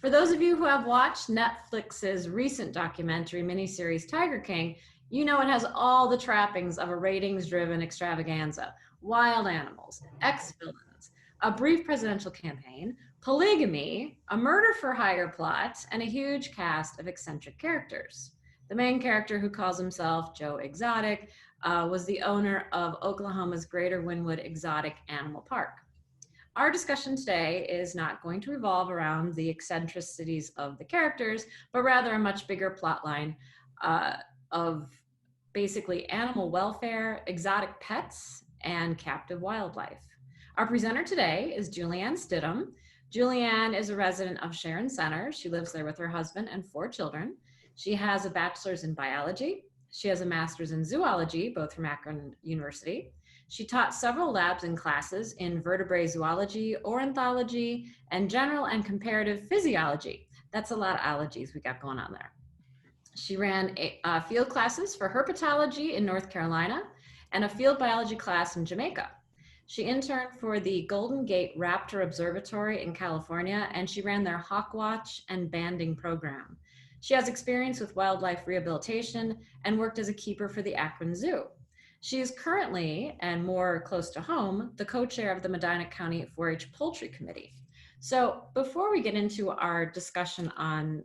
For those of you who have watched Netflix's recent documentary miniseries Tiger King, you know it has all the trappings of a ratings-driven extravaganza. Wild animals, ex-villains, a brief presidential campaign, polygamy, a murder-for-hire plot, and a huge cast of eccentric characters. The main character, who calls himself Joe Exotic, was the owner of Oklahoma's Greater Wynwood Exotic Animal Park. Our discussion today is not going to revolve around the eccentricities of the characters, but rather a much bigger plot line of basically animal welfare, exotic pets, and captive wildlife. Our presenter today is Julianne Stidham. Julianne is a resident of Sharon Center. She lives there with her husband and 4 children. She has a bachelor's in biology. She has a master's in zoology, both from Akron University. She taught several labs and classes in vertebrate zoology, ornithology, and general and comparative physiology. That's a lot of ologies we got going on there. She ran field classes for herpetology in North Carolina and a field biology class in Jamaica. She interned for the Golden Gate Raptor Observatory in California, and she ran their hawk watch and banding program. She has experience with wildlife rehabilitation and worked as a keeper for the Akron Zoo. She is currently, and more close to home, the co-chair of the Medina County 4-H Poultry Committee. So before we get into our discussion on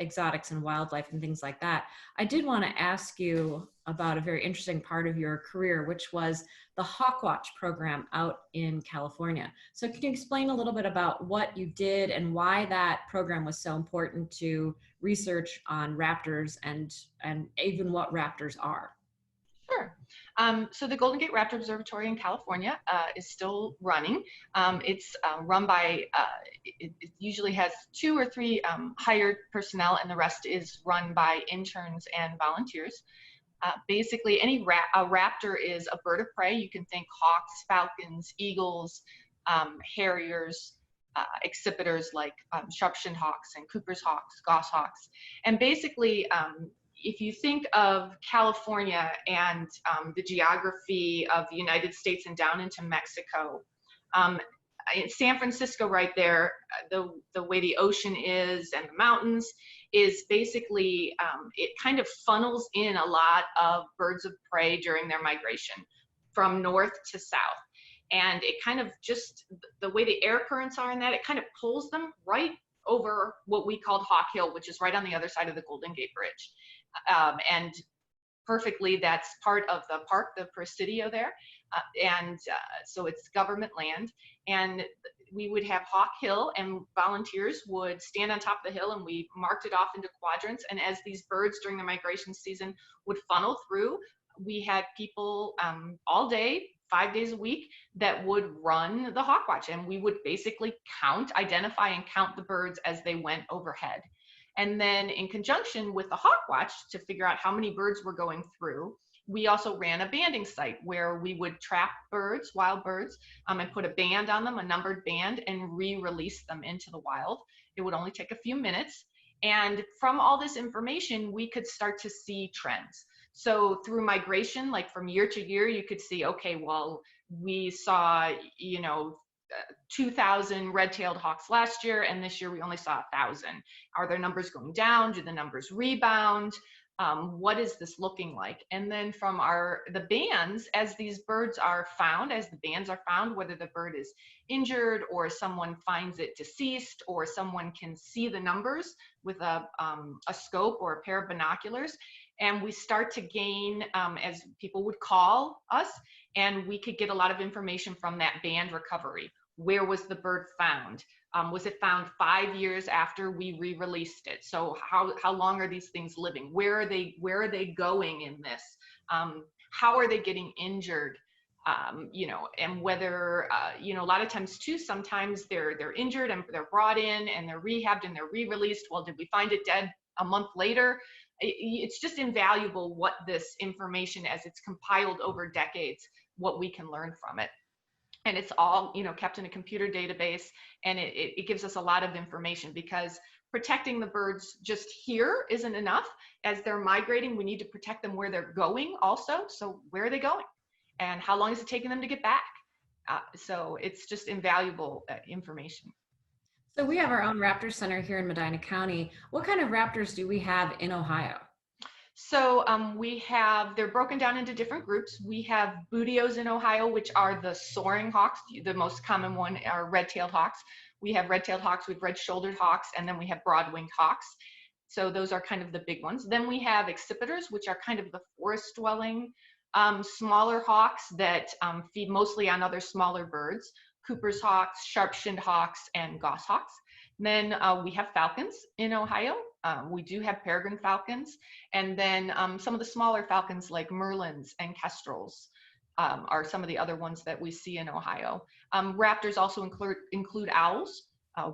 exotics and wildlife and things like that, I did want to ask you about a very interesting part of your career, which was the Hawkwatch program out in California. So can you explain a little bit about what you did and why that program was so important to research on raptors and even what raptors are? Sure. So the Golden Gate Raptor Observatory in California is still running. It's run by, it usually has 2 or 3 hired personnel, and the rest is run by interns and volunteers. Basically, a raptor is a bird of prey. You can think hawks, falcons, eagles, harriers, accipiters like sharp-shinned hawks and Cooper's hawks, goshawks. And basically, if you think of California and the geography of the United States and down into Mexico, in San Francisco right there, the way the ocean is and the mountains is basically, it kind of funnels in a lot of birds of prey during their migration from north to south. And it kind of just, the way the air currents are in that, it kind of pulls them right over what we called Hawk Hill, which is right on the other side of the Golden Gate Bridge. And perfectly, that's part of the park, the Presidio there. So it's government land. And we would have Hawk Hill, and volunteers would stand on top of the hill, and we marked it off into quadrants. And as these birds during the migration season would funnel through, we had people all day, 5 days a week, that would run the Hawk Watch. And we would basically identify and count the birds as they went overhead. And then in conjunction with the Hawk Watch, to figure out how many birds were going through, we also ran a banding site where we would trap birds, wild birds, and put a band on them, a numbered band, and re-release them into the wild. It would only take a few minutes. And from all this information, we could start to see trends. So through migration, like from year to year, you could see, okay, well, we saw, 2,000 red-tailed hawks last year, and this year we only saw 1,000. Are their numbers going down? Do the numbers rebound? What is this looking like? And then from the bands, as these birds are found, as the bands are found, whether the bird is injured or someone finds it deceased or someone can see the numbers with a scope or a pair of binoculars, and we start to gain, as people would call us, and we could get a lot of information from that band recovery. Where was the bird found? Was it found 5 years after we re-released it? So how long are these things living? Where are they going in this? How are they getting injured? And whether, a lot of times too, sometimes they're injured and they're brought in and they're rehabbed and they're re-released. Well, did we find it dead a month later? It's just invaluable what this information, as it's compiled over decades, what we can learn from it. And it's all, kept in a computer database, and it gives us a lot of information, because protecting the birds just here isn't enough. As they're migrating, we need to protect them where they're going also. So where are they going? And how long is it taking them to get back? So it's just invaluable information. So we have our own raptor center here in Medina County. What kind of raptors do we have in Ohio? So they're broken down into different groups. We have bootios in Ohio, which are the soaring hawks. The most common one are red-tailed hawks. We have red-tailed hawks, we have red-shouldered hawks, and then we have broad-winged hawks. So those are kind of the big ones. Then we have accipiters, which are kind of the forest-dwelling smaller hawks that feed mostly on other smaller birds. Cooper's hawks, sharp-shinned hawks, and goshawks. Then we have falcons in Ohio. We do have peregrine falcons. And then some of the smaller falcons like merlins and kestrels are some of the other ones that we see in Ohio. Raptors also include owls,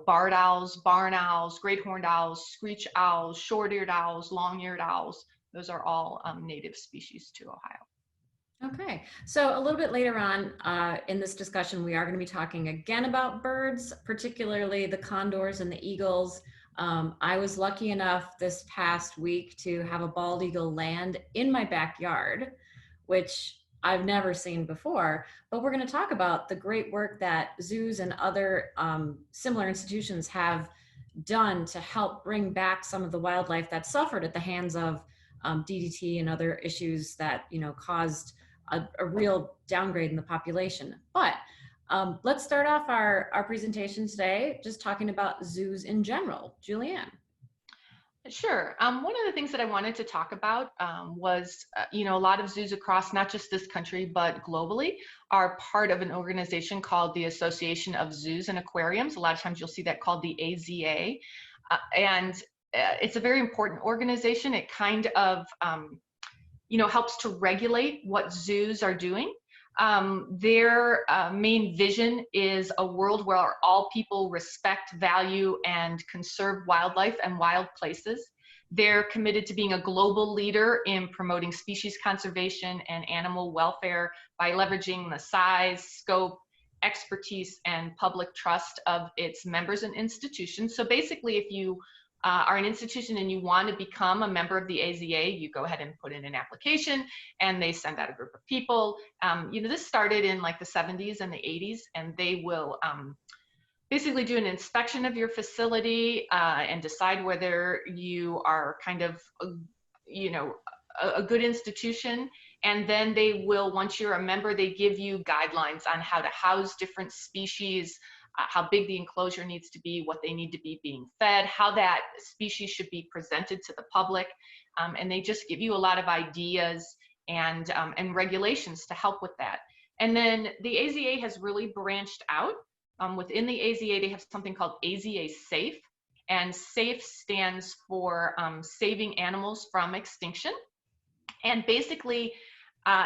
barred owls, barn owls, great horned owls, screech owls, short-eared owls, long-eared owls. Those are all native species to Ohio. Okay, so a little bit later on in this discussion, we are going to be talking again about birds, particularly the condors and the eagles. I was lucky enough this past week to have a bald eagle land in my backyard, which I've never seen before. But we're going to talk about the great work that zoos and other similar institutions have done to help bring back some of the wildlife that suffered at the hands of DDT and other issues that caused a real downgrade in the population. But let's start off our presentation today just talking about zoos in general. Julianne. Sure. One of the things that I wanted to talk about was, a lot of zoos across not just this country, but globally are part of an organization called the Association of Zoos and Aquariums. A lot of times you'll see that called the AZA. And it's a very important organization. It kind of, helps to regulate what zoos are doing. Their main vision is a world where all people respect, value, and conserve wildlife and wild places. They're committed to being a global leader in promoting species conservation and animal welfare by leveraging the size, scope, expertise, and public trust of its members and institutions. So basically, if you are an institution and you want to become a member of the AZA, you go ahead and put in an application and they send out a group of people. This started in like the 70s and the 80s, and they will basically do an inspection of your facility and decide whether you are kind of, a good institution. And then they will, once you're a member, they give you guidelines on how to house different species, how big the enclosure needs to be, what they need to be being fed, how that species should be presented to the public. And they just give you a lot of ideas and regulations to help with that. And then the AZA has really branched out. Within the AZA, they have something called AZA SAFE. And SAFE stands for Saving Animals from Extinction. And basically,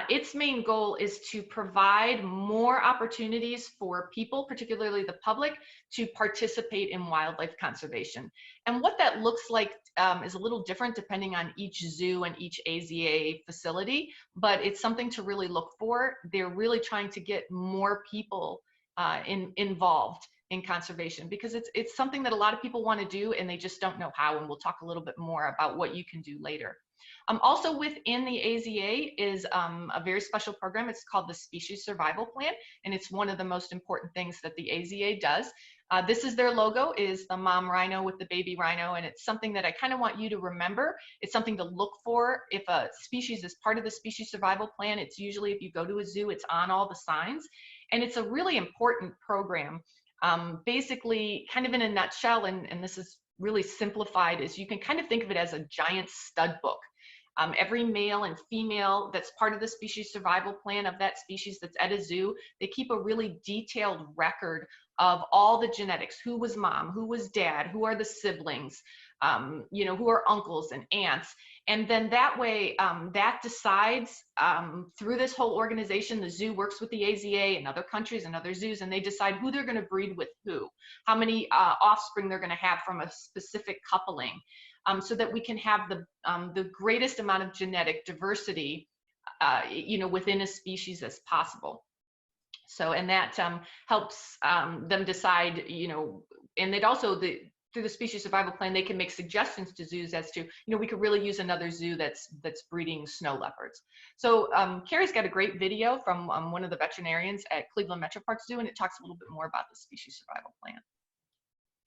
its main goal is to provide more opportunities for people, particularly the public, to participate in wildlife conservation. And what that looks like is a little different depending on each zoo and each AZA facility, but it's something to really look for. They're really trying to get more people involved in conservation because it's something that a lot of people want to do and they just don't know how, and we'll talk a little bit more about what you can do later. Also within the AZA is a very special program. It's called the Species Survival Plan, and it's one of the most important things that the AZA does. This is their logo, is the mom rhino with the baby rhino, and it's something that I kind of want you to remember. It's something to look for. If a species is part of the Species Survival Plan, it's usually, if you go to a zoo, it's on all the signs, and it's a really important program. Basically, kind of in a nutshell, and this is really simplified, is you can kind of think of it as a giant stud book. Every male and female that's part of the species survival plan of that species that's at a zoo, they keep a really detailed record of all the genetics. Who was mom, who was dad, who are the siblings, who are uncles and aunts. And then that way, that decides through this whole organization, the zoo works with the AZA and other countries and other zoos, and they decide who they're going to breed with who, how many offspring they're going to have from a specific coupling. So that we can have the greatest amount of genetic diversity, within a species as possible. So, and that helps them decide, and it also, through the species survival plan, they can make suggestions to zoos as to, we could really use another zoo that's breeding snow leopards. So Carrie's got a great video from one of the veterinarians at Cleveland Metroparks Zoo, and it talks a little bit more about the species survival plan.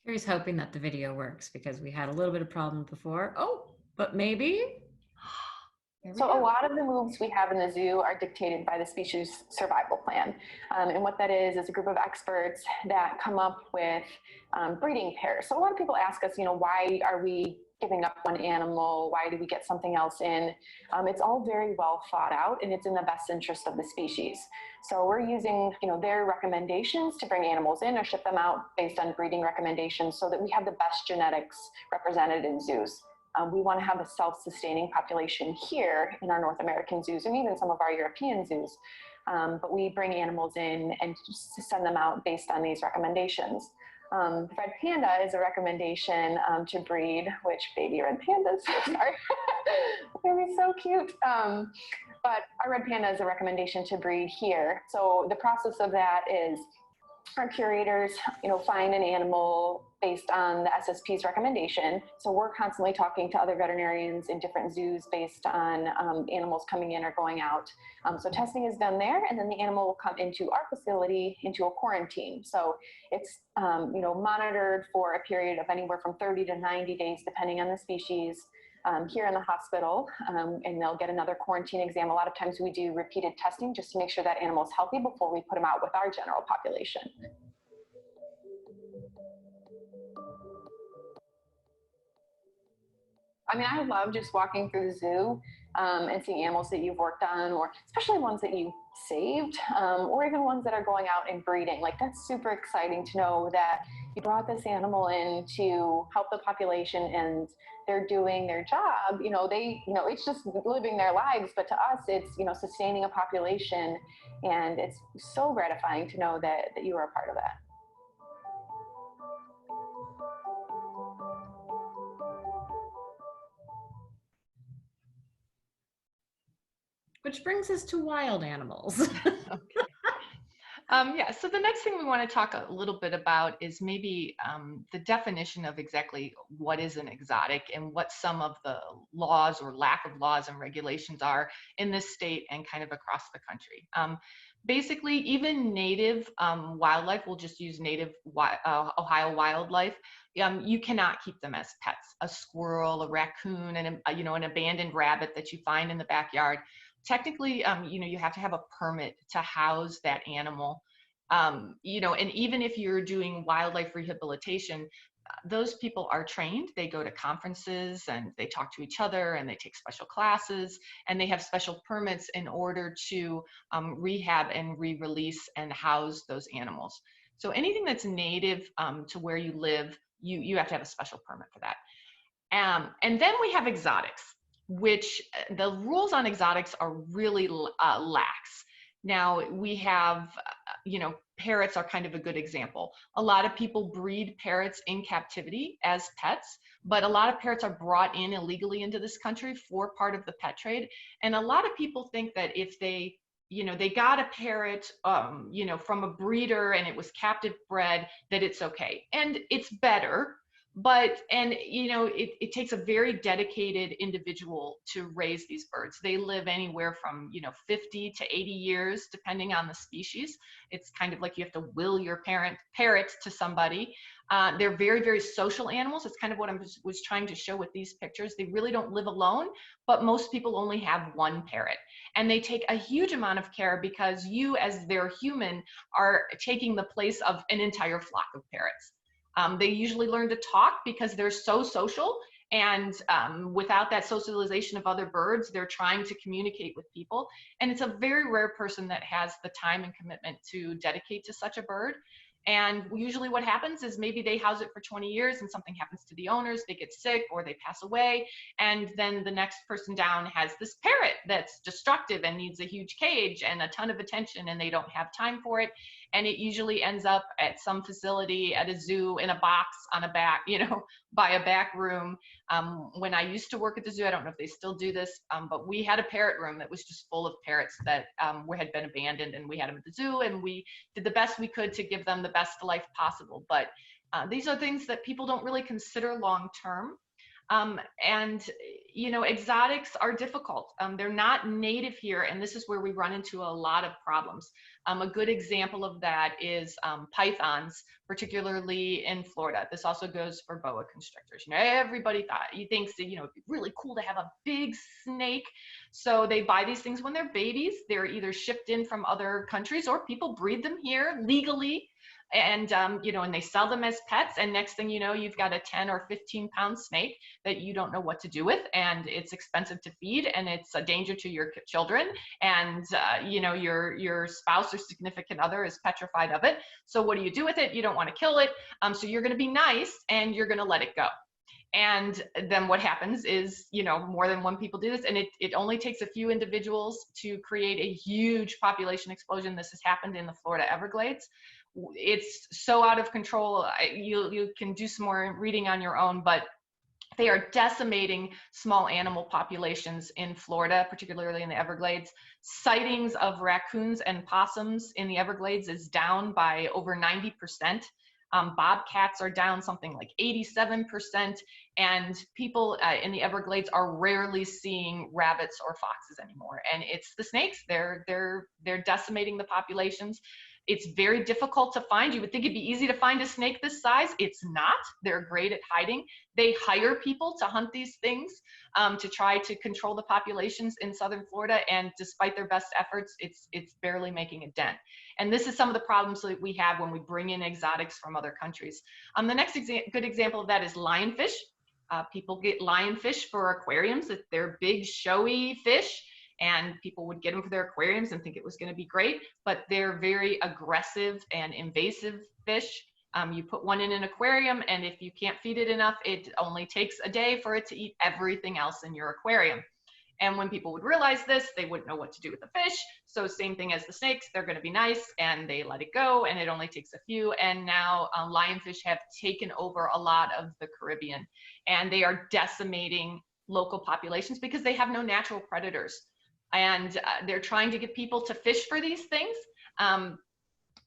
Carrie's hoping that the video works because we had a little bit of problem before. Oh, but maybe. There we So a go. lot of the moves we have in the zoo are dictated by the species survival plan. And what that is a group of experts that come up with breeding pairs. So a lot of people ask us, why are we giving up one animal? Why do we get something else in? It's all very well thought out, and it's in the best interest of the species. So we're using, their recommendations to bring animals in or ship them out based on breeding recommendations so that we have the best genetics represented in zoos. We want to have a self-sustaining population here in our North American zoos and even some of our European zoos. But we bring animals in and just send them out based on these recommendations. Red panda is a recommendation to breed, which baby red pandas, sorry, they're gonna be so cute. But our red panda is a recommendation to breed here. So the process of that is our curators, find an animal based on the SSP's recommendation. So we're constantly talking to other veterinarians in different zoos based on animals coming in or going out. So testing is done there, and then the animal will come into our facility into a quarantine. So it's monitored for a period of anywhere from 30 to 90 days, depending on the species. Here in the hospital, and they'll get another quarantine exam. A lot of times we do repeated testing just to make sure that animal's healthy before we put them out with our general population. I mean, I love just walking through the zoo and seeing animals that you've worked on, or especially ones that you saved, or even ones that are going out and breeding. Like, that's super exciting to know that you brought this animal in to help the population and they're doing their job. It's just living their lives, but to us, it's, sustaining a population. And it's so gratifying to know that you are a part of that. Which brings us to wild animals. Okay. Yeah, so the next thing we want to talk a little bit about is maybe the definition of exactly what is an exotic and what some of the laws or lack of laws and regulations are in this state and kind of across the country. Basically, even native wildlife, we'll just use native Ohio wildlife, you cannot keep them as pets. A squirrel, a raccoon, and an abandoned rabbit that you find in the backyard. Technically, you have to have a permit to house that animal. And even if you're doing wildlife rehabilitation, those people are trained. They go to conferences and they talk to each other and they take special classes and they have special permits in order to rehab and re-release and house those animals. So anything that's native to where you live, you have to have a special permit for that. And then we have exotics, which the rules on exotics are really lax. Now we have, parrots are kind of a good example. A lot of people breed parrots in captivity as pets, but a lot of parrots are brought in illegally into this country for part of the pet trade. And a lot of people think that if they got a parrot, from a breeder and it was captive bred, that it's okay. And it's better. It takes a very dedicated individual to raise these birds. They live anywhere from 50 to 80 years depending on the species. It's kind of like you have to will your parrot to somebody. They're very, very social animals. It's kind of what I was trying to show with these pictures. They really don't live alone, but most people only have one parrot, and they take a huge amount of care because you, as their human, are taking the place of an entire flock of parrots. They usually learn to talk because they're so social, and without that socialization of other birds, they're trying to communicate with people. And it's a very rare person that has the time and commitment to dedicate to such a bird. And usually what happens is maybe they house it for 20 years and something happens to the owners, they get sick or they pass away. And then the next person down has this parrot that's destructive and needs a huge cage and a ton of attention, and they don't have time for it. And it usually ends up at some facility, at a zoo, in a box on a back, by a back room. When I used to work at the zoo, I don't know if they still do this, but we had a parrot room that was just full of parrots that had been abandoned, and we had them at the zoo, and we did the best we could to give them the best life possible. But these are things that people don't really consider long term. And exotics are difficult. They're not native here, and this is where we run into a lot of problems. A good example of that is pythons, particularly in Florida. This also goes for boa constrictors. Everybody thinks that, it'd be really cool to have a big snake. So they buy these things when they're babies. They're either shipped in from other countries or people breed them here legally. And, and they sell them as pets. And next thing you know, you've got a 10 or 15-pound snake that you don't know what to do with. And it's expensive to feed, and it's a danger to your children. And, your spouse or significant other is petrified of it. So what do you do with it? You don't want to kill it. So you're going to be nice and you're going to let it go. And then what happens is, more than one people do this, and it only takes a few individuals to create a huge population explosion. This has happened in the Florida Everglades. It's so out of control. You can do some more reading on your own, but they are decimating small animal populations in Florida, particularly in the Everglades. Sightings of raccoons and possums in the Everglades is down by over 90%. Bobcats are down something like 87%, and people in the Everglades are rarely seeing rabbits or foxes anymore. And it's the snakes. They're decimating the populations. It's very difficult to find. You would think it'd be easy to find a snake this size. It's not. They're great at hiding. They hire people to hunt these things to try to control the populations in southern Florida. And despite their best efforts, it's barely making a dent. And this is some of the problems that we have when we bring in exotics from other countries. The next good example of that is lionfish. People get lionfish for aquariums. They're big, showy fish. And people would get them for their aquariums and think it was going to be great, but they're very aggressive and invasive fish. You put one in an aquarium, and if you can't feed it enough, it only takes a day for it to eat everything else in your aquarium. And when people would realize this, they wouldn't know what to do with the fish. So same thing as the snakes, they're going to be nice and they let it go, and it only takes a few. And now lionfish have taken over a lot of the Caribbean, and they are decimating local populations because they have no natural predators. And they're trying to get people to fish for these things.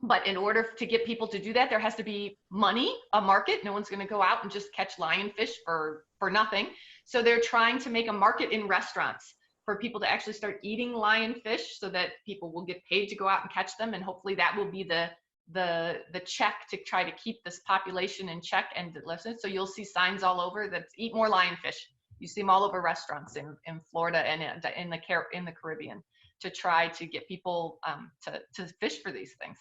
But in order to get people to do that, there has to be money, a market. No one's going to go out and just catch lionfish for nothing. So they're trying to make a market in restaurants for people to actually start eating lionfish so that people will get paid to go out and catch them. And hopefully that will be the check to try to keep this population in check and listen. So you'll see signs all over that eat more lionfish. You see them all over restaurants in Florida and in the Caribbean to try to get people to fish for these things.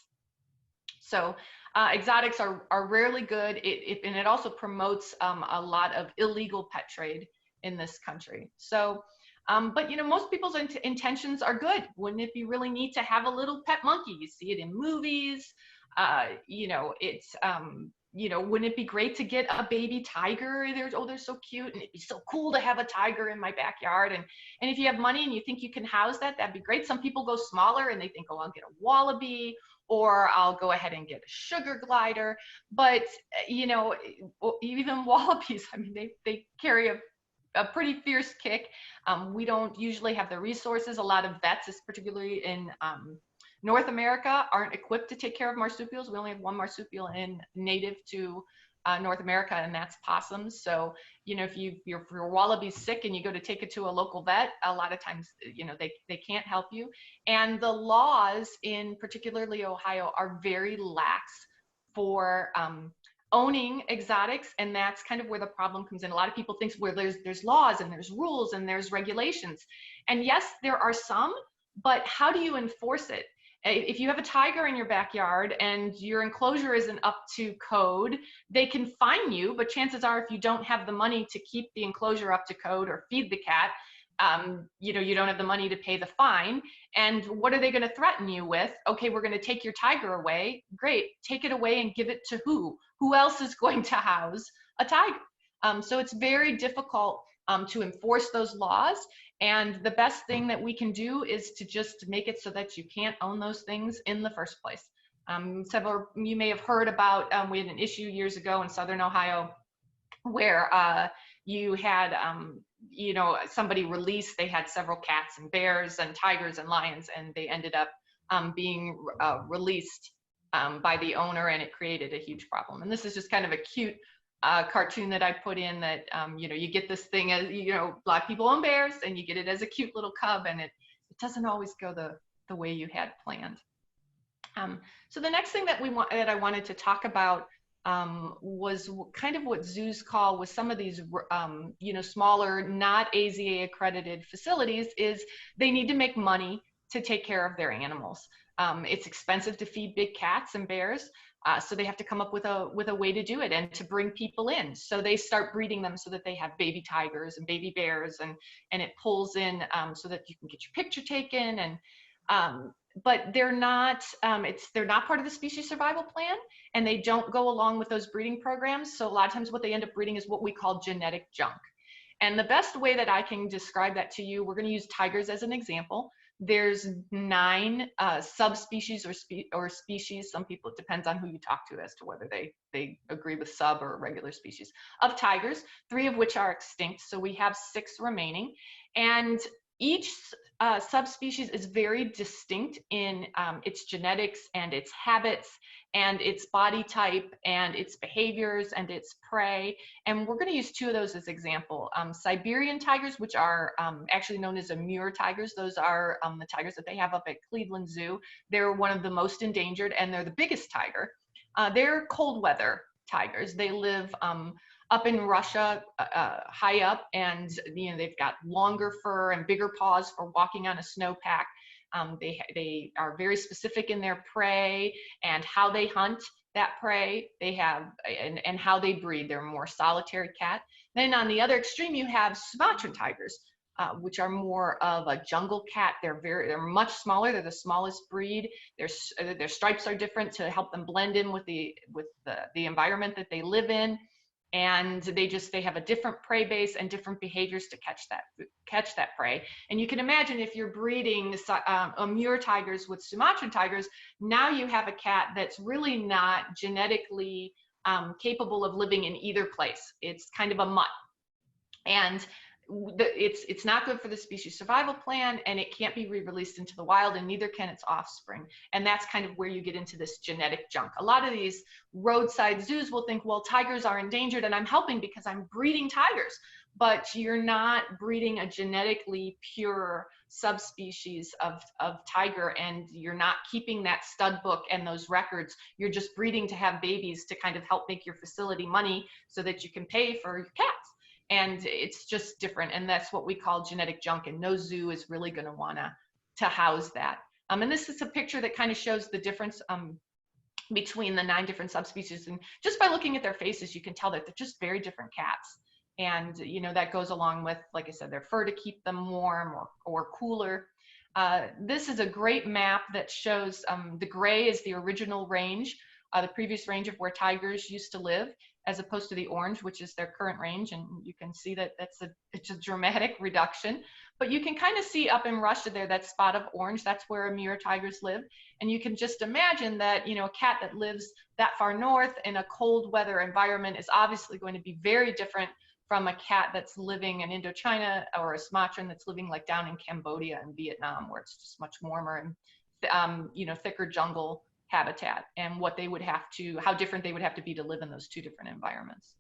So exotics are rarely good, and it also promotes a lot of illegal pet trade in this country. So, but most people's intentions are good. Wouldn't it be really neat to have a little pet monkey? You see it in movies. Wouldn't it be great to get a baby tiger? They're so cute, and it'd be so cool to have a tiger in my backyard. And if you have money and you think you can house that, that'd be great. Some people go smaller and they think, oh, I'll get a wallaby, or I'll go ahead and get a sugar glider. But even wallabies, I mean, they carry a pretty fierce kick. We don't usually have the resources. A lot of vets, particularly in North America, aren't equipped to take care of marsupials. We only have one marsupial native to North America, and that's possums. So, if your wallaby's sick and you go to take it to a local vet, a lot of times, they can't help you. And the laws in particularly Ohio are very lax for owning exotics, and that's kind of where the problem comes in. A lot of people think where there's laws and there's rules and there's regulations. And yes, there are some, but how do you enforce it? If you have a tiger in your backyard and your enclosure isn't up to code, they can fine you, but chances are if you don't have the money to keep the enclosure up to code or feed the cat, you don't have the money to pay the fine. And what are they going to threaten you with? Okay, we're going to take your tiger away. Great, take it away and give it to who? Who else is going to house a tiger? So it's very difficult to enforce those laws. And the best thing that we can do is to just make it so that you can't own those things in the first place. You may have heard about, we had an issue years ago in Southern Ohio where you had, somebody released, they had several cats and bears and tigers and lions, and they ended up being released by the owner, and it created a huge problem. And this is just kind of a cute cartoon that I put in that, you know, you get this thing as, you know, Black people own bears, and you get it as a cute little cub, and it doesn't always go the way you had planned. So the next thing that I wanted to talk about was kind of what zoos call, with some of these, you know, smaller, not AZA accredited facilities, is they need to make money to take care of their animals. It's expensive to feed big cats and bears, so they have to come up with a way to do it and to bring people in. So they start breeding them so that they have baby tigers and baby bears, and it pulls in so that you can get your picture taken. And but they're not they're not part of the species survival plan, and they don't go along with those breeding programs. So a lot of times what they end up breeding is what we call genetic junk. And the best way that I can describe that to you, we're going to use tigers as an example. There's 9 subspecies or species. Some people, it depends on who you talk to as to whether they agree with sub or regular species of tigers, 3 of which are extinct. So we have 6 remaining. And each subspecies is very distinct in its genetics and its habits and its body type and its behaviors and its prey. And we're going to use 2 of those as example. Siberian tigers, which are actually known as Amur tigers. Those are the tigers that they have up at Cleveland Zoo. They're one of the most endangered, and they're the biggest tiger. They're cold weather tigers. They live up in Russia, high up, and you know, they've got longer fur and bigger paws for walking on a snowpack. They are very specific in their prey and how they hunt that prey. They have and how they breed. They're a more solitary cat. Then on the other extreme, you have Sumatran tigers, which are more of a jungle cat. They're much smaller. They're the smallest breed. Their stripes are different to help them blend in with the environment that they live in. And they have a different prey base and different behaviors to catch that prey. And you can imagine if you're breeding Amur tigers with Sumatran tigers, now you have a cat that's really not genetically capable of living in either place. It's kind of a mutt. And it's not good for the species survival plan, and it can't be re-released into the wild, and neither can its offspring. And that's kind of where you get into this genetic junk. A lot of these roadside zoos will think, well, tigers are endangered and I'm helping because I'm breeding tigers, but you're not breeding a genetically pure subspecies of tiger, and you're not keeping that stud book and those records. You're just breeding to have babies to kind of help make your facility money so that you can pay for your cats. And it's just different, and that's what we call genetic junk, and no zoo is really going to want to house that. And this is a picture that kind of shows the difference between the 9 different subspecies, and just by looking at their faces, you can tell that they're just very different cats. And you know, that goes along with, like I said, their fur to keep them warm or cooler. This is a great map that shows the gray is the original range, the previous range of where tigers used to live, as opposed to the orange, which is their current range. And you can see that it's a dramatic reduction. But you can kind of see up in Russia there, that spot of orange, that's where Amur tigers live. And you can just imagine that, you know, a cat that lives that far north in a cold weather environment is obviously going to be very different from a cat that's living in Indochina, or a Sumatran that's living like down in Cambodia and Vietnam, where it's just much warmer and, you know, thicker jungle habitat, and how different they would have to be to live in those 2 different environments.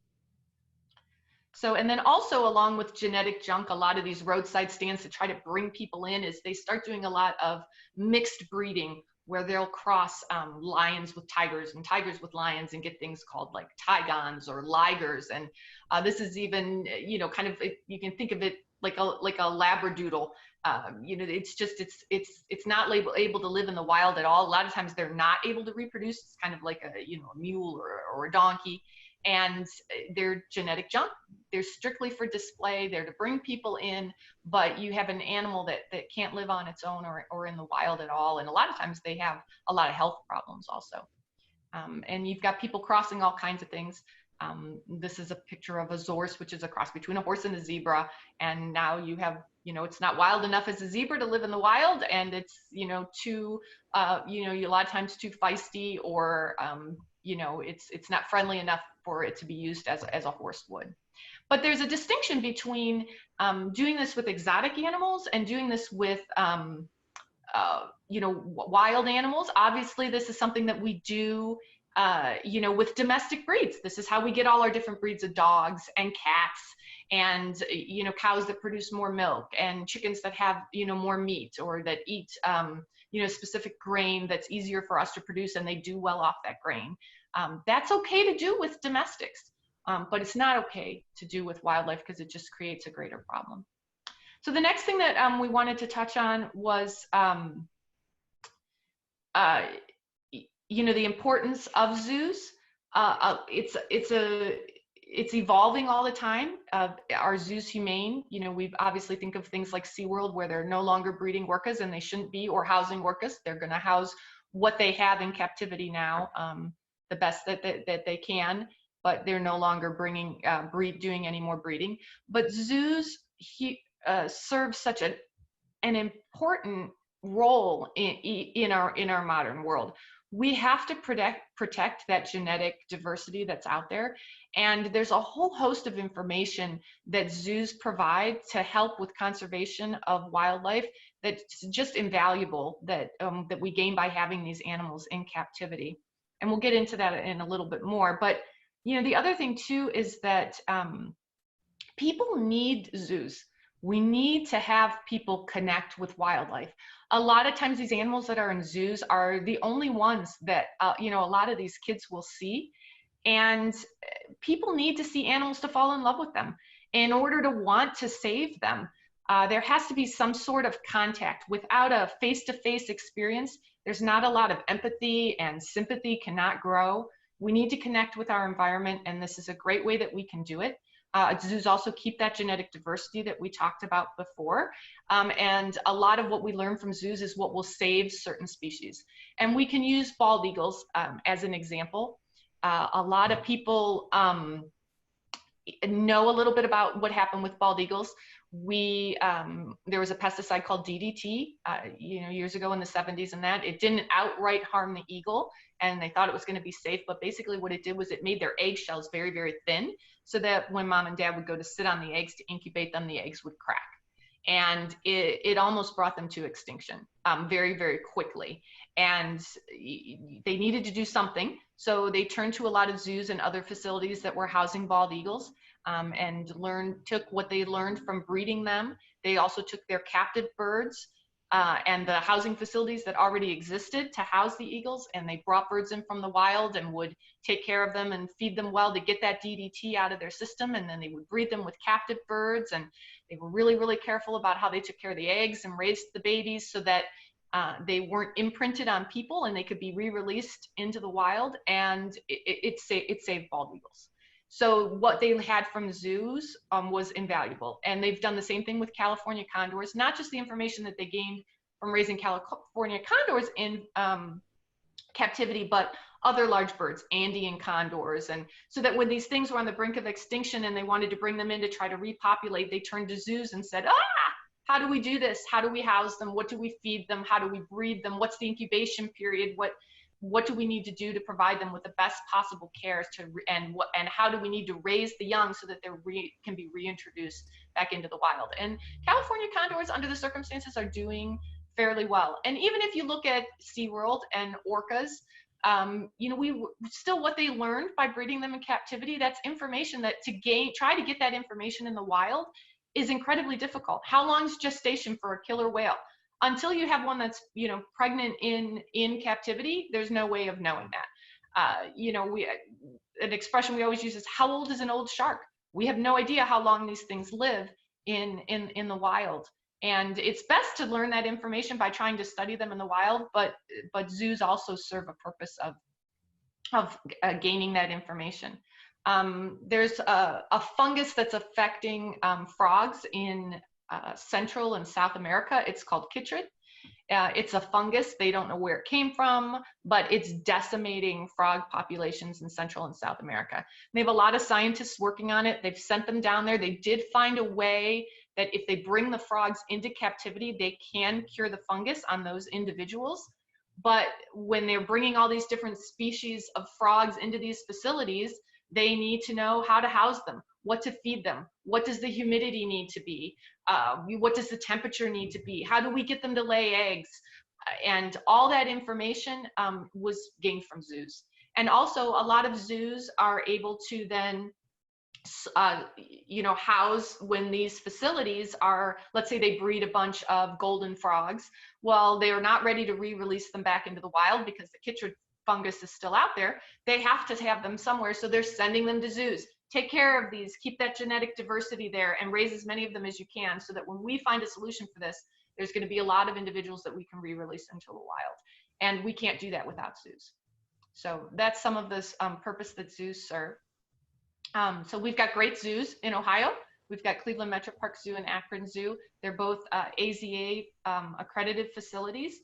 So, and then also along with genetic junk, a lot of these roadside stands to try to bring people in, is they start doing a lot of mixed breeding, where they'll cross lions with tigers and tigers with lions and get things called like tigons or ligers. And this is even, you know, kind of, you can think of it like a labradoodle. You know, it's not able to live in the wild at all. A lot of times they're not able to reproduce. It's kind of like a mule or a donkey, and they're genetic junk. They're strictly for display. They're to bring people in, but you have an animal that can't live on its own or in the wild at all. And a lot of times they have a lot of health problems also. And you've got people crossing all kinds of things. This is a picture of a zorse, which is a cross between a horse and a zebra. And now you have, you know, it's not wild enough as a zebra to live in the wild, and it's, you know, too, you know, a lot of times too feisty, or, you know, it's not friendly enough for it to be used as a horse would. But there's a distinction between doing this with exotic animals and doing this with, you know, wild animals. Obviously, this is something that we do You know, with domestic breeds, this is how we get all our different breeds of dogs and cats and, you know, cows that produce more milk and chickens that have, you know, more meat or that eat, you know, specific grain that's easier for us to produce and they do well off that grain. That's okay to do with domestics, but it's not okay to do with wildlife because it just creates a greater problem. So the next thing that we wanted to touch on was, you know, the importance of zoos. It's evolving all the time. Are zoos humane? You know, we obviously think of things like SeaWorld where they're no longer breeding orcas and they shouldn't be, or housing orcas. They're going to house what they have in captivity now, the best that they can, but they're no longer bringing doing any more breeding. But zoos serve such an important role in our modern world. We have to protect that genetic diversity that's out there. And there's a whole host of information that zoos provide to help with conservation of wildlife that's just invaluable that we gain by having these animals in captivity. And we'll get into that in a little bit more. But you know, the other thing too is that people need zoos. We need to have people connect with wildlife. A lot of times these animals that are in zoos are the only ones that, you know, a lot of these kids will see. And people need to see animals to fall in love with them. In order to want to save them, there has to be some sort of contact. Without a face-to-face experience, there's not a lot of empathy, and sympathy cannot grow. We need to connect with our environment, and this is a great way that we can do it. Zoos also keep that genetic diversity that we talked about before. And a lot of what we learn from zoos is what will save certain species. And we can use bald eagles as an example. A lot of people know a little bit about what happened with bald eagles. There was a pesticide called DDT, you know, years ago in the 70s, and that it didn't outright harm the eagle, and they thought it was going to be safe. But basically, what it did was it made their eggshells very, very thin, so that when mom and dad would go to sit on the eggs to incubate them, the eggs would crack, and it almost brought them to extinction very, very quickly. And they needed to do something, so they turned to a lot of zoos and other facilities that were housing bald eagles. And took what they learned from breeding them. They also took their captive birds and the housing facilities that already existed to house the eagles, and they brought birds in from the wild and would take care of them and feed them well to get that DDT out of their system, and then they would breed them with captive birds, and they were really, really careful about how they took care of the eggs and raised the babies so that they weren't imprinted on people and they could be re-released into the wild, and it saved bald eagles. So what they had from zoos was invaluable. And they've done the same thing with California condors, not just the information that they gained from raising California condors in captivity, but other large birds, Andean condors. And so that when these things were on the brink of extinction and they wanted to bring them in to try to repopulate, they turned to zoos and said, how do we do this? How do we house them? What do we feed them? How do we breed them? What's the incubation period? What do we need to do to provide them with the best possible care and how do we need to raise the young so that they can be reintroduced back into the wild? And California condors, under the circumstances, are doing fairly well. And even if you look at SeaWorld and orcas, you know, what they learned by breeding them in captivity, that's information that try to get that information in the wild is incredibly difficult. How long is gestation for a killer whale? Until you have one that's, you know, pregnant in captivity, there's no way of knowing that. You know, an expression we always use is, how old is an old shark? We have no idea how long these things live in the wild. And it's best to learn that information by trying to study them in the wild, but zoos also serve a purpose of gaining that information. There's a fungus that's affecting frogs in Central and South America. It's called chytrid. It's a fungus. They don't know where it came from, but it's decimating frog populations in Central and South America. They have a lot of scientists working on it. They've sent them down there. They did find a way that if they bring the frogs into captivity, they can cure the fungus on those individuals. But when they're bringing all these different species of frogs into these facilities, they need to know how to house them, what to feed them, what does the humidity need to be, what does the temperature need to be, how do we get them to lay eggs, and all that information was gained from zoos. And also a lot of zoos are able to then house, when these facilities are, let's say they breed a bunch of golden frogs. Well, they are not ready to re-release them back into the wild because the chytrid fungus is still out there. They have to have them somewhere, so they're sending them to zoos. Take care of these, keep that genetic diversity there, and raise as many of them as you can, so that when we find a solution for this, there's going to be a lot of individuals that we can re-release into the wild. And we can't do that without zoos. So that's some of this purpose that zoos serve. So we've got great zoos in Ohio. We've got Cleveland Metro Park Zoo and Akron Zoo. They're both AZA accredited facilities.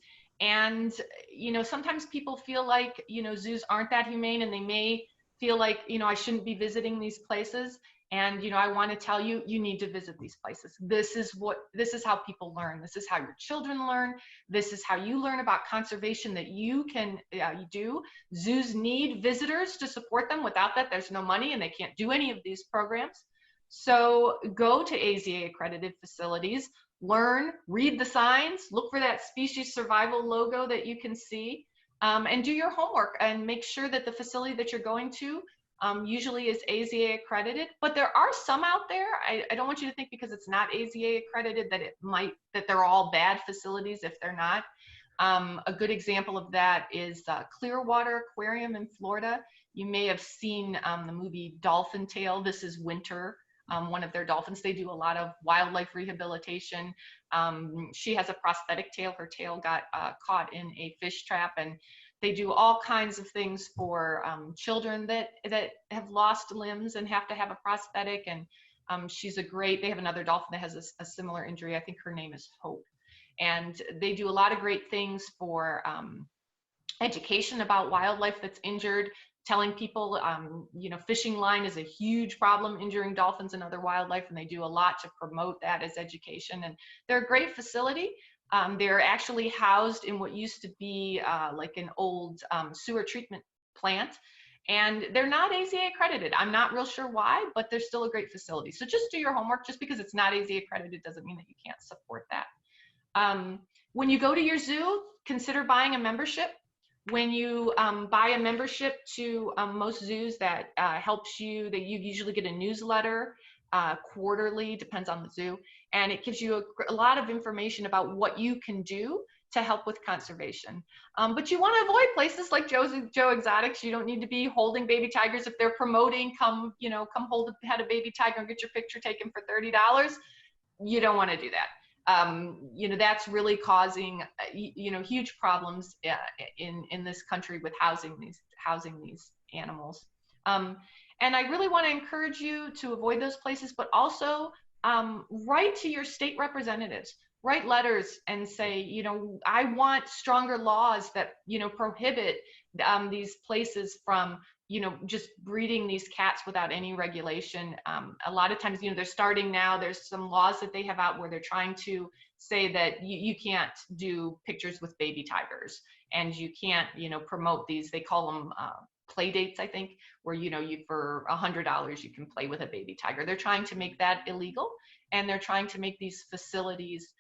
And, sometimes people feel like, zoos aren't that humane, and they may feel like, I shouldn't be visiting these places. And, I want to tell you, you need to visit these places. This is how people learn. This is how your children learn. This is how you learn about conservation that you can do. Zoos need visitors to support them. Without that, there's no money, and they can't do any of these programs. So go to AZA accredited facilities, learn, read the signs, look for that species survival logo that you can see, and do your homework and make sure that the facility that you're going to usually is AZA accredited. But there are some out there, I don't want you to think because it's not AZA accredited that they're all bad facilities if they're not. A good example of that is Clearwater Aquarium in Florida. You may have seen the movie Dolphin Tale. This is Winter, one of their dolphins. They do a lot of wildlife rehabilitation. She has a prosthetic tail. Her tail got caught in a fish trap, and they do all kinds of things for children that have lost limbs and have to have a prosthetic. And they have another dolphin that has a similar injury. I think her name is Hope. And they do a lot of great things for education about wildlife that's injured, telling people, fishing line is a huge problem injuring dolphins and other wildlife, and they do a lot to promote that as education. And they're a great facility. They're actually housed in what used to be like an old sewer treatment plant, and they're not AZA accredited. I'm not real sure why, but they're still a great facility. So just do your homework. Just because it's not AZA accredited doesn't mean that you can't support that. When you go to your zoo, consider buying a membership. When you buy a membership to most zoos, that helps you, that you usually get a newsletter quarterly, depends on the zoo, and it gives you a lot of information about what you can do to help with conservation. But you want to avoid places like Joe Exotics. You don't need to be holding baby tigers. If they're promoting, come hold a head of baby tiger and get your picture taken for $30. You don't want to do that. That's really causing huge problems in this country with housing these animals. And I really want to encourage you to avoid those places, but also write to your state representatives, write letters and say, I want stronger laws that, prohibit these places from, just breeding these cats without any regulation. A lot of times, they're starting now, there's some laws that they have out where they're trying to say that you can't do pictures with baby tigers, and you can't, promote these, they call them play dates, I think, where, you for $100, you can play with a baby tiger. They're trying to make that illegal, and they're trying to make these facilities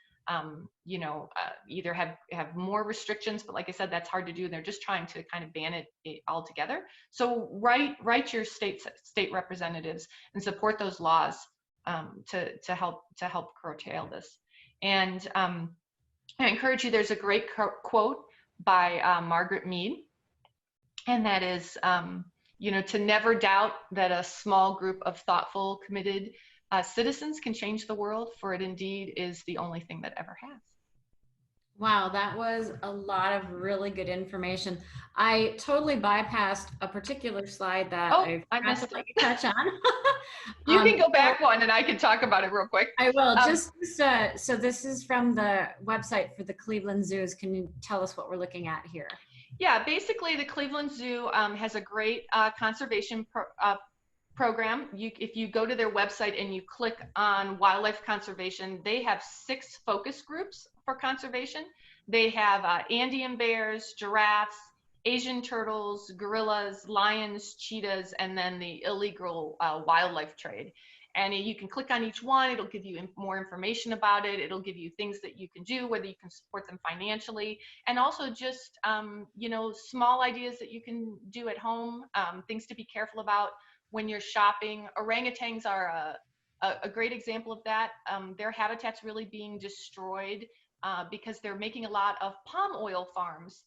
either have more restrictions, but like I said, that's hard to do. And they're just trying to kind of ban it altogether. So write your state representatives and support those laws to help curtail this. And I encourage you, there's a great quote by Margaret Mead, and that is, to never doubt that a small group of thoughtful, committed citizens can change the world, for it indeed is the only thing that ever has. Wow, that was a lot of really good information. I totally bypassed a particular slide that I missed to touch on. You can go back one and I can talk about it real quick. I will. So this is from the website for the Cleveland Zoos. Can you tell us what we're looking at here? Yeah, basically the Cleveland Zoo has a great conservation program. If you go to their website and you click on wildlife conservation, they have 6 focus groups for conservation. They have Andean bears, giraffes, Asian turtles, gorillas, lions, cheetahs, and then the illegal wildlife trade. And you can click on each one. It'll give you more information about it. It'll give you things that you can do, whether you can support them financially, and also just, you know, small ideas that you can do at home, things to be careful about when you're shopping. Orangutans are a great example of that. Their habitat's really being destroyed because they're making a lot of palm oil farms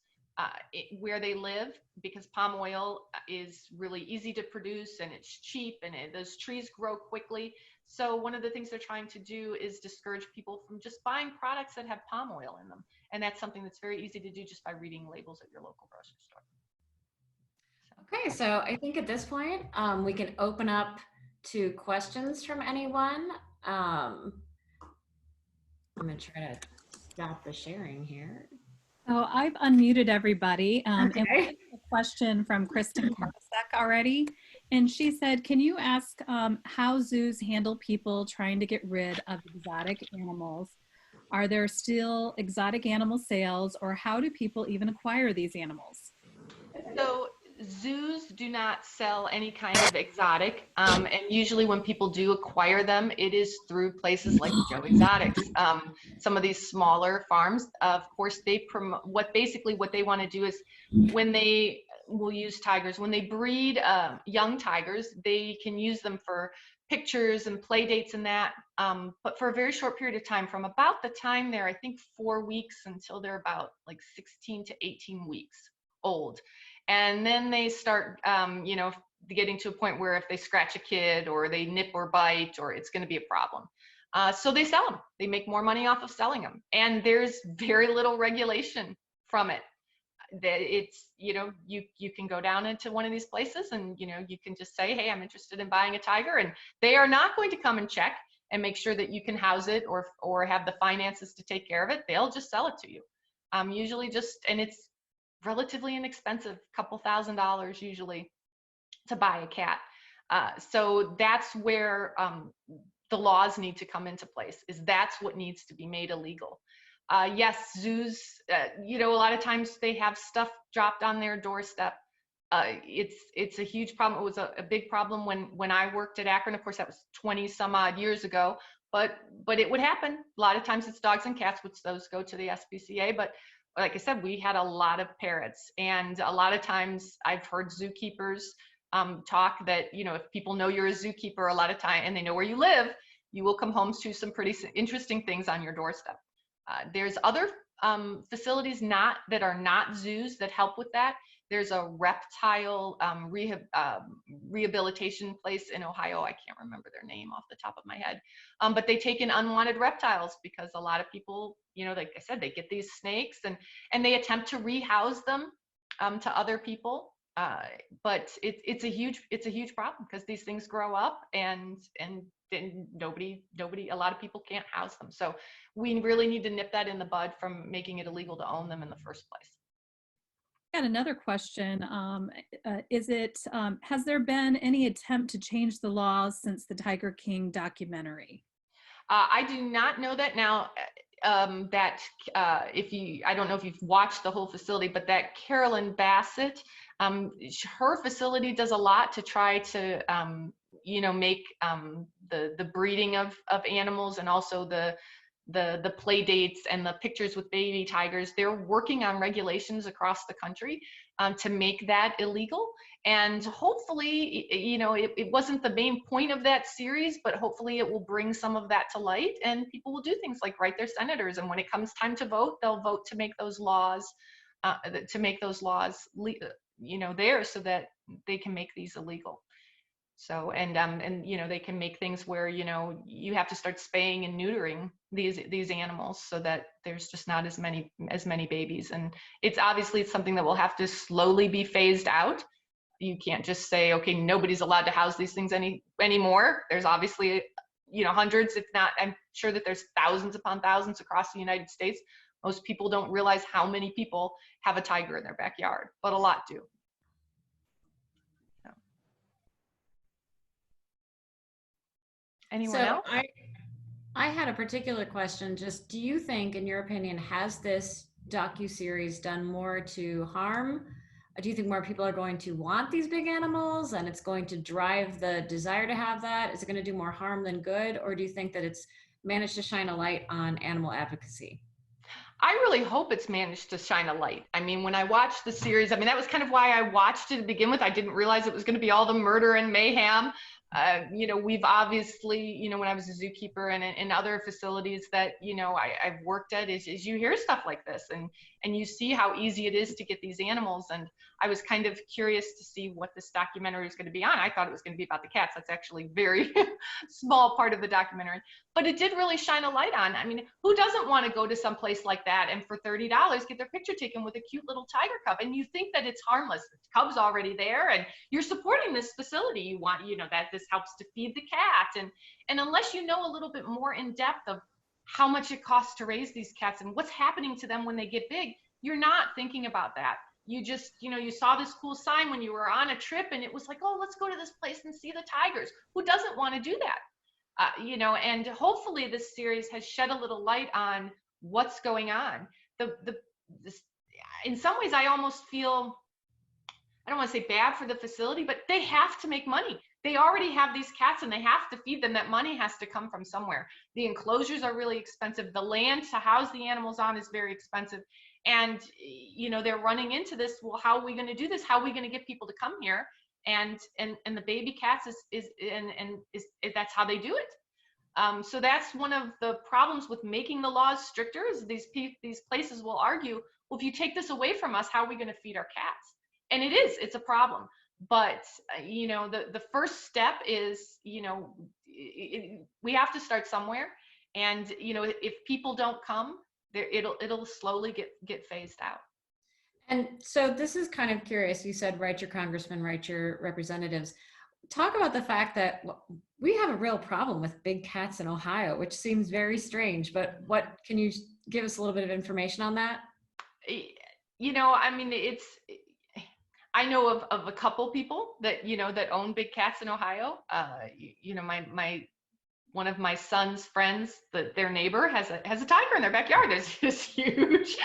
where they live, because palm oil is really easy to produce and it's cheap, and those trees grow quickly. So one of the things they're trying to do is discourage people from just buying products that have palm oil in them. And that's something that's very easy to do just by reading labels at your local grocery store. Okay, so I think at this point, we can open up to questions from anyone. I'm gonna try to stop the sharing here. Oh, I've unmuted everybody. And we Okay. have a question from Kristen Karasek already. And she said, can you ask how zoos handle people trying to get rid of exotic animals? Are there still exotic animal sales, or how do people even acquire these animals? So zoos do not sell any kind of exotic, and usually when people do acquire them, it is through places like Joe Exotics. Some of these smaller farms, of course, they promote what they want to do is, when they will use tigers, when they breed young tigers, they can use them for pictures and play dates and that, but for a very short period of time, from about the time they're, I think, 4 weeks until they're about like 16 to 18 weeks old. And then they start, you know, getting to a point where if they scratch a kid or they nip or bite, or it's going to be a problem. So they sell them. They make more money off of selling them. And there's very little regulation from it. That it's, you know, you can go down into one of these places and, you know, you can just say, hey, I'm interested in buying a tiger. And they are not going to come and check and make sure that you can house it or have the finances to take care of it. They'll just sell it to you. Usually just, and it's relatively inexpensive, couple $1,000s usually to buy a cat. So that's where the laws need to come into place, is that's what needs to be made illegal. Yes, zoos, you know, a lot of times they have stuff dropped on their doorstep. It's a huge problem. It was a big problem when I worked at Akron. Of course, that was 20 some odd years ago, but it would happen. A lot of times it's dogs and cats, which those go to the SPCA, but like I said, we had a lot of parrots, and a lot of times I've heard zookeepers talk that, you know, if people know you're a zookeeper a lot of time and they know where you live, you will come home to some pretty interesting things on your doorstep. There's other facilities that are not zoos that help with that. There's a reptile rehabilitation place in Ohio. I can't remember their name off the top of my head. But they take in unwanted reptiles because a lot of people, you know, like I said, they get these snakes and they attempt to rehouse them to other people. But it's a huge problem because these things grow up and nobody, a lot of people can't house them. So we really need to nip that in the bud from making it illegal to own them in the first place. Got another question. Has there been any attempt to change the laws since the Tiger King documentary? I do not know that now. I don't know if you've watched the whole facility, but that Carolyn Bassett, her facility does a lot to try to, you know, make the breeding of animals, and also the play dates and the pictures with baby tigers. They're working on regulations across the country to make that illegal. And hopefully, you know, it wasn't the main point of that series, but hopefully it will bring some of that to light, and people will do things like write their senators. And when it comes time to vote, they'll vote to make those laws, you know, there, so that they can make these illegal. So, and you know, they can make things where, you know, you have to start spaying and neutering these animals so that there's just not as many babies. And it's something that will have to slowly be phased out. You can't just say, okay, nobody's allowed to house these things anymore. There's obviously, you know, hundreds, if not, I'm sure that there's thousands upon thousands across the United States. Most people don't realize how many people have a tiger in their backyard, but a lot do. Anyone else? I had a particular question. Just, do you think, in your opinion, has this docuseries done more to harm Do you think more people are going to want these big animals and it's going to drive the desire to have that? Is it going to do more harm than good? Or do you think that it's managed to shine a light on animal advocacy? I really hope it's managed to shine a light. I mean, when I watched the series, I mean, that was kind of why I watched it to begin with. I didn't realize it was going to be all the murder and mayhem. We've obviously, when I was a zookeeper and in other facilities that, I've worked at is you hear stuff like this and you see how easy it is to get these animals. And I was kind of curious to see what this documentary was going to be on. I thought it was going to be about the cats. That's actually very small part of the documentary, but it did really shine a light on. I mean, who doesn't want to go to some place like that and for $30 get their picture taken with a cute little tiger cub? And you think that it's harmless. The cub's already there and you're supporting this facility. You want, that this helps to feed the cat. And unless you know a little bit more in depth of how much it costs to raise these cats and what's happening to them when they get big, you're not thinking about that. You just, you saw this cool sign when you were on a trip and it was like, oh, let's go to this place and see the tigers. Who doesn't want to do that? And hopefully this series has shed a little light on what's going on. In some ways, I almost feel, I don't want to say bad for the facility, but they have to make money. They already have these cats and they have to feed them. That money has to come from somewhere. The enclosures are really expensive. The land to house the animals on is very expensive. And, they're running into this. Well, how are we going to do this? How are we going to get people to come here? And the baby cats is that's how they do it. So that's one of the problems with making the laws stricter is these places will argue, well, if you take this away from us, how are we going to feed our cats? And it's a problem. But, the first step is, we have to start somewhere. And, if people don't come, it'll slowly get phased out. And so this is kind of curious. You said, write your congressman, write your representatives. Talk about the fact that we have a real problem with big cats in Ohio, which seems very strange, but can you give us a little bit of information on that? I mean, I know of a couple people that, that own big cats in Ohio. One of my son's friends, their neighbor has a tiger in their backyard. There's this huge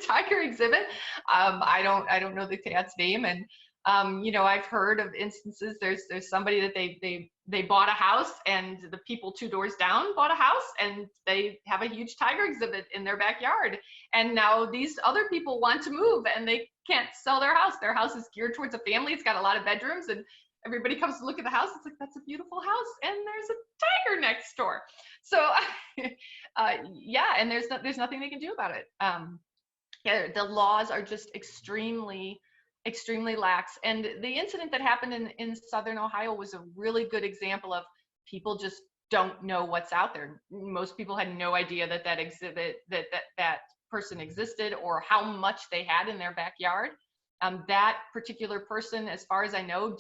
tiger exhibit. I don't know the cat's name. And, I've heard of instances, there's somebody that they bought a house and the people 2 doors down bought a house and they have a huge tiger exhibit in their backyard. And now these other people want to move and they can't sell their house. Their house is geared towards a family. It's got a lot of bedrooms and everybody comes to look at the house. It's like, that's a beautiful house. And there's a tiger next door. So and there's nothing they can do about it. The laws are just extremely lax. And the incident that happened in Southern Ohio was a really good example of people just don't know what's out there. Most people had no idea that exhibit, that person existed or how much they had in their backyard. That particular person, as far as I know,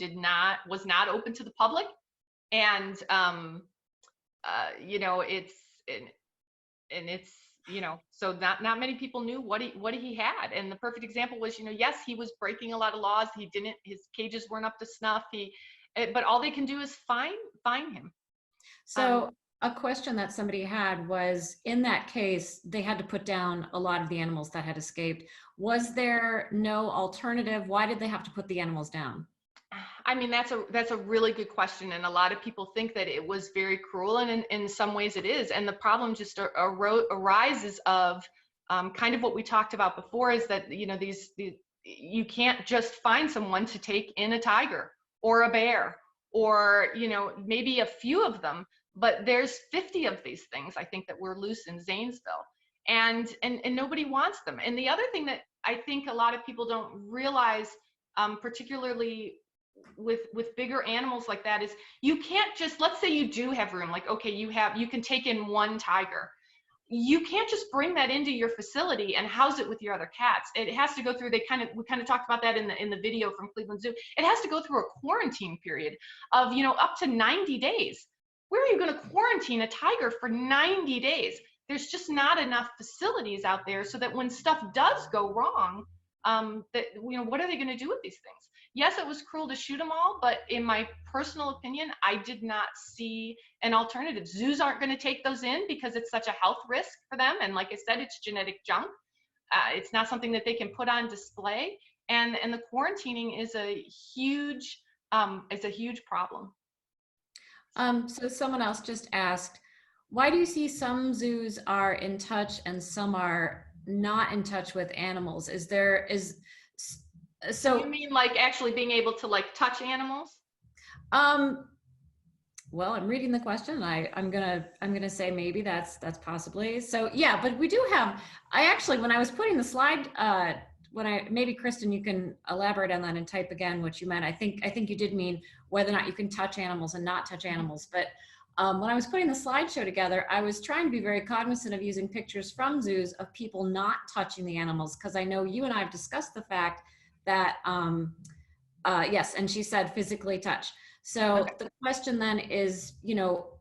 was not open to the public. And, so not many people knew what he had. And the perfect example was, yes, he was breaking a lot of laws. His cages weren't up to snuff. But all they can do is fine him. So a question that somebody had was, in that case, they had to put down a lot of the animals that had escaped. Was there no alternative? Why did they have to put the animals down? I mean, that's a really good question. And a lot of people think that it was very cruel, and in some ways it is. And the problem just arises of kind of what we talked about before, is that, you can't just find someone to take in a tiger or a bear or, maybe a few of them, but there's 50 of these things, I think, that were loose in Zanesville, and nobody wants them. And the other thing that I think a lot of people don't realize, particularly with bigger animals like that, is you can't just, let's say you do have room, like, okay, you can take in one tiger. You can't just bring that into your facility and house it with your other cats. It has to go through, we kind of talked about that in the video from Cleveland Zoo. It has to go through a quarantine period of, up to 90 days. Where are you going to quarantine a tiger for 90 days? There's just not enough facilities out there so that when stuff does go wrong, what are they going to do with these things? Yes, it was cruel to shoot them all, but in my personal opinion, I did not see an alternative. Zoos aren't going to take those in because it's such a health risk for them. And like I said, it's genetic junk. It's not something that they can put on display. and the quarantining is a huge problem. So someone else just asked, why do you see some zoos are in touch and some are not in touch with animals? So you mean like actually being able to like touch animals? Well, I'm reading the question. I'm gonna say maybe that's possibly. So yeah, but we do have. I actually, when I was putting the slide, maybe Kristen, you can elaborate on that and type again what you meant. I think you did mean whether or not you can touch animals and not touch animals. But when I was putting the slideshow together, I was trying to be very cognizant of using pictures from zoos of people not touching the animals, because I know you and I have discussed the fact that yes, and she said physically touch. So Okay. the question then is,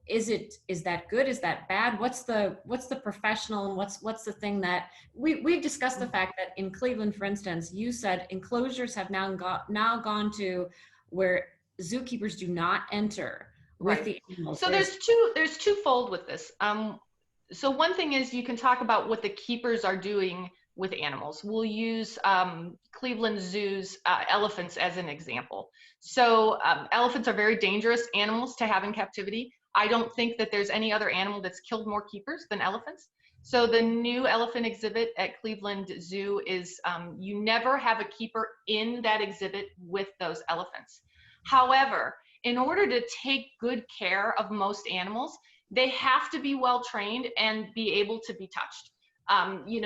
is that good? Is that bad? What's the professional, and what's the thing that we've discussed the fact that in Cleveland, for instance, you said enclosures have now gone to where zookeepers do not enter with the animals. So there's twofold with this. So one thing is you can talk about what the keepers are doing with animals. We'll use Cleveland Zoo's elephants as an example. So elephants are very dangerous animals to have in captivity. I don't think that there's any other animal that's killed more keepers than elephants. So the new elephant exhibit at Cleveland Zoo is you never have a keeper in that exhibit with those elephants. However, in order to take good care of most animals, they have to be well trained and be able to be touched.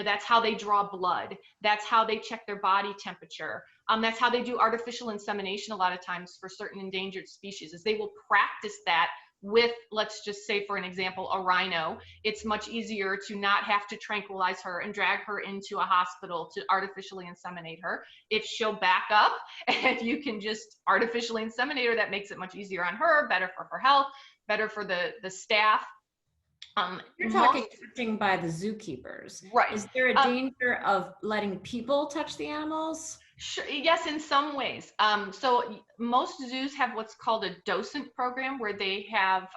That's how they draw blood. That's how they check their body temperature. That's how they do artificial insemination a lot of times for certain endangered species, is they will practice that with, let's just say for an example, a rhino. It's much easier to not have to tranquilize her and drag her into a hospital to artificially inseminate her. If she'll back up and you can just artificially inseminate her, that makes it much easier on her, better for her health, better for the staff. You're talking touching by the zookeepers. Right. Is there a danger of letting people touch the animals? Sure, yes, in some ways. So most zoos have what's called a docent program, where they have,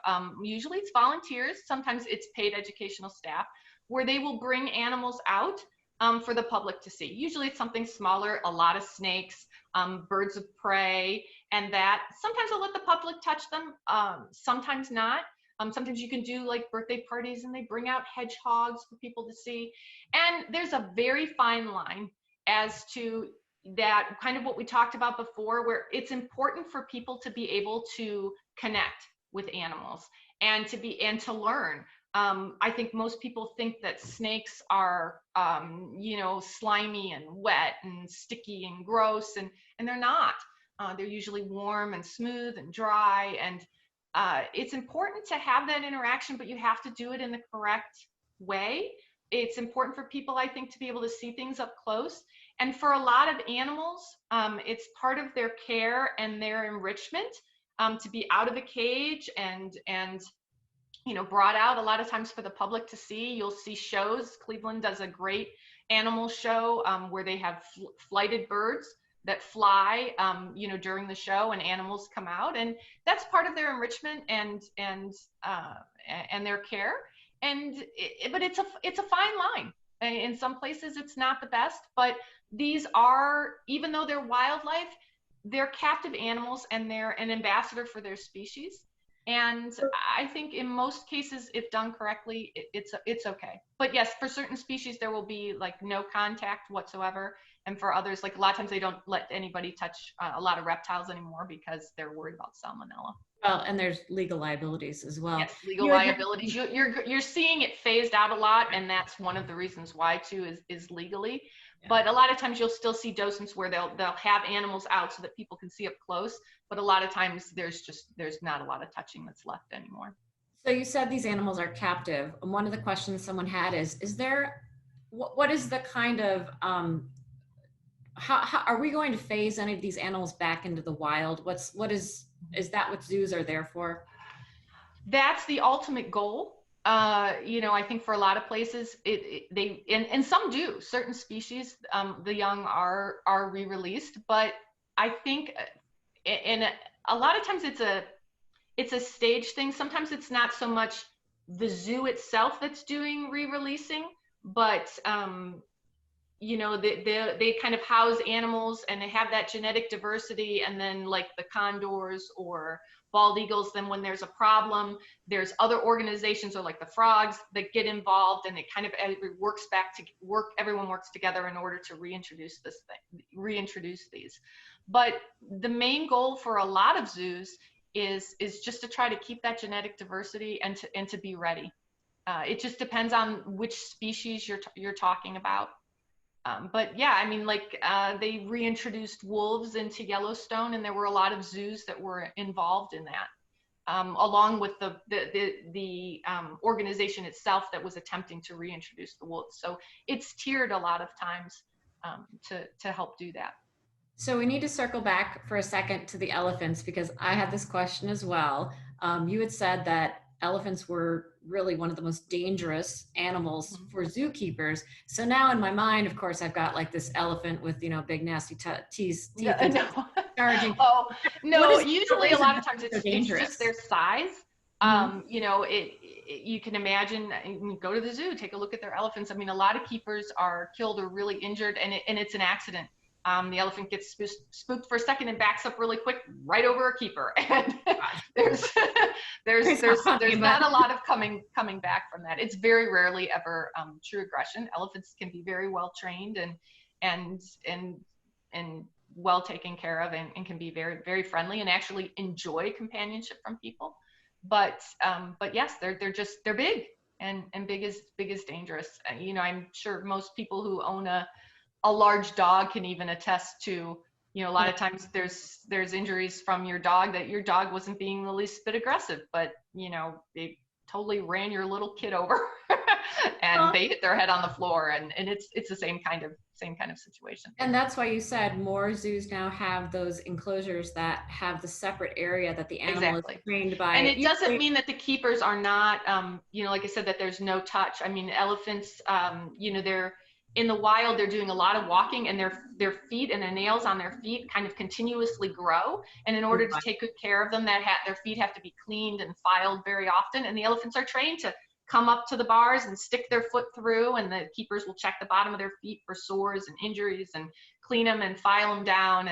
usually it's volunteers, sometimes it's paid educational staff, where they will bring animals out for the public to see. Usually it's something smaller, a lot of snakes, birds of prey, and that. Sometimes they'll let the public touch them, sometimes not. Sometimes you can do like birthday parties and they bring out hedgehogs for people to see. And there's a very fine line as to that, kind of what we talked about before, where it's important for people to be able to connect with animals and to learn. I think most people think that snakes are, slimy and wet and sticky and gross, and they're not. They're usually warm and smooth and dry, and it's important to have that interaction, but you have to do it in the correct way. It's important for people, I think, to be able to see things up close. And for a lot of animals, it's part of their care and their enrichment to be out of a cage and brought out a lot of times for the public to see. You'll see shows. Cleveland does a great animal show where they have flighted birds that fly, during the show, and animals come out, and that's part of their enrichment and their care. But it's a fine line. In some places, it's not the best, but these are, even though they're wildlife, they're captive animals, and they're an ambassador for their species. And I think in most cases, if done correctly, it's okay. But yes, for certain species, there will be like no contact whatsoever. And for others, like a lot of times they don't let anybody touch a lot of reptiles anymore because they're worried about salmonella. Well, and there's legal liabilities as well. Yes, legal liabilities. You're seeing it phased out a lot, and that's one of the reasons why too is legally. Yeah. But a lot of times you'll still see docents where they'll have animals out so that people can see up close. But a lot of times there's not a lot of touching that's left anymore. So you said these animals are captive. And one of the questions someone had is there, what is the kind of, how are we going to phase any of these animals back into the wild? Is that what zoos are there for? That's the ultimate goal. I think for a lot of places, and some do. Certain species, the young are re-released, but I think, and a lot of times it's a stage thing. Sometimes it's not so much the zoo itself that's doing re-releasing, but they kind of house animals and they have that genetic diversity. And then like the condors or bald eagles, then when there's a problem, there's other organizations or like the frogs that get involved, and it kind of everyone works together in order to reintroduce these. But the main goal for a lot of zoos is just to try to keep that genetic diversity and to be ready. It just depends on which species you're talking about. But yeah, I mean, like they reintroduced wolves into Yellowstone, and there were a lot of zoos that were involved in that, along with the organization itself that was attempting to reintroduce the wolves. So it's tiered a lot of times to help do that. So we need to circle back for a second to the elephants, because I had this question as well. You had said that elephants were really one of the most dangerous animals for zookeepers. So now in my mind, of course, I've got like this elephant with, big nasty teeth. No. Charging. Oh, no, usually a lot of times it's just their size. You can imagine, go to the zoo, take a look at their elephants. I mean, a lot of keepers are killed or really injured, and it's an accident. The elephant gets spooked for a second and backs up really quick right over a keeper. And there's not a lot of coming back from that. It's very rarely ever true aggression. Elephants can be very well trained and well taken care of, and can be very, very friendly and actually enjoy companionship from people. But yes, they're big, and big is dangerous. I'm sure most people who own a large dog can even attest to, a lot of times there's injuries from your dog that your dog wasn't being the least bit aggressive, but they totally ran your little kid over and they hit their head on the floor, and it's the same kind of situation. And that's why you said more zoos now have those enclosures that have the separate area that the animal is trained by. And it doesn't mean that the keepers are not, like I said, that there's no touch. I mean, elephants, they're in the wild, they're doing a lot of walking, and their feet and the nails on their feet kind of continuously grow. And in order to take good care of them, their feet have to be cleaned and filed very often. And the elephants are trained to come up to the bars and stick their foot through, and the keepers will check the bottom of their feet for sores and injuries and clean them and file them down.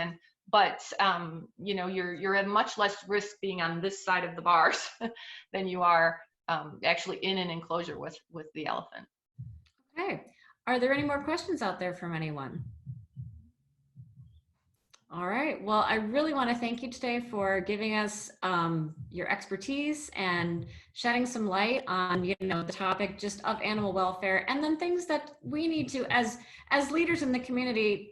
But you're at much less risk being on this side of the bars than you are actually in an enclosure with the elephant. Okay. Are there any more questions out there from anyone? All right. Well, I really want to thank you today for giving us your expertise and shedding some light on, the topic just of animal welfare, and then things that we need to, as leaders in the community,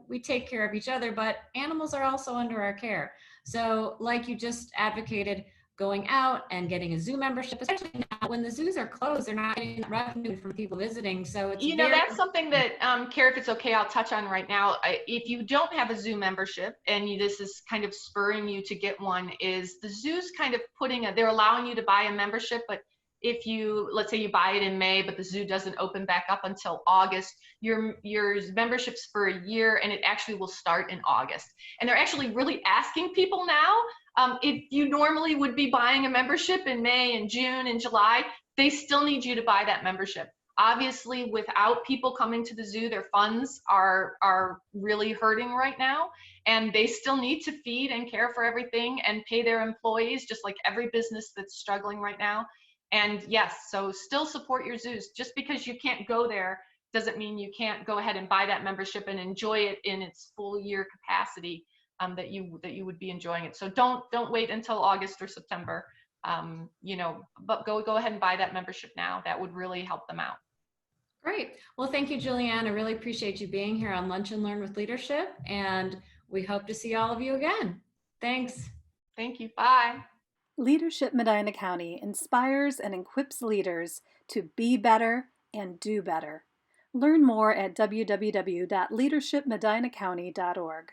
we take care of each other, but animals are also under our care. So like you just advocated, going out and getting a zoo membership, especially now when the zoos are closed, they're not getting revenue from people visiting. So it's that's something that, Kara, if it's okay, I'll touch on right now. If you don't have a zoo membership, and this is kind of spurring you to get one, is the zoo's kind of they're allowing you to buy a membership, but if let's say you buy it in May, but the zoo doesn't open back up until August, your membership's for a year, and it actually will start in August. And they're actually really asking people now, if you normally would be buying a membership in May and June and July, they still need you to buy that membership. Obviously, without people coming to the zoo, their funds are really hurting right now, and they still need to feed and care for everything and pay their employees, just like every business that's struggling right now. And yes, so still support your zoos. Just because you can't go there doesn't mean you can't go ahead and buy that membership and enjoy it in its full year capacity. That you would be enjoying it. So don't wait until August or September, but go ahead and buy that membership now. That would really help them out. Great. Well, thank you, Julianne. I really appreciate you being here on Lunch and Learn with Leadership, and we hope to see all of you again. Thanks. Thank you. Bye. Leadership Medina County inspires and equips leaders to be better and do better. Learn more at www.leadershipmedinacounty.org.